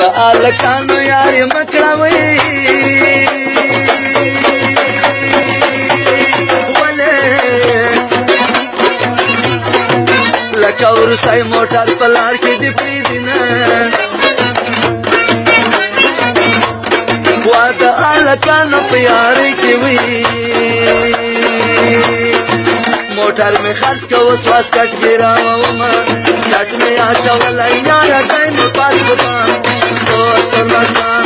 د الکانو یاري مکړوي لکه ورسای موټر په لار کې دې پرېږدي نه وا د الکانو په یارۍ کې وي موټر مې خرڅ که اوس واسکټ کې راوومه کټ مې اچولی یاره ځای مې پاس په پام دوتر لکام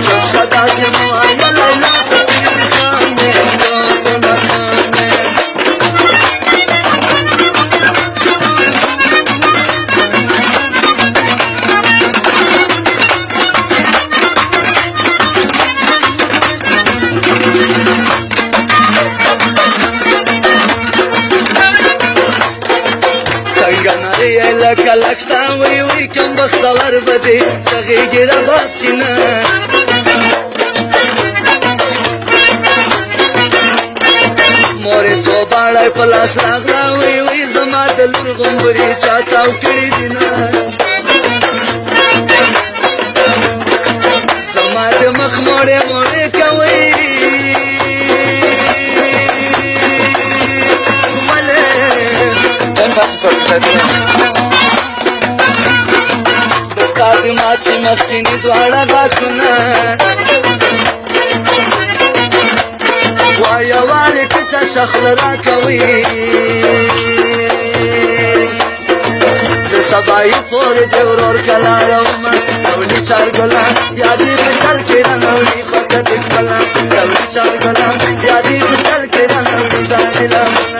چپ شه داسې مو ویلی لا خو پرېږدي خام مې دوتر لکام مې لکه لکتا وی وی کم بختور بدی تغیگی رباب کی نه موری چو باڑای پلاس راغلا وی وی زما دلور غنبری چاہتاو کری دی نه زما د مخ موڑی موڑی کوي دستا د ماچې مخکینی دواړه غاښونه وایه وارې ټیټه شخله راکوي د سبایي پورې د ورور کلارومه لولي چارګلان یادې په چل کې رانوړي خوږه د ښکلا لولي چارګلان یادې په چل کې رانوړي دا علم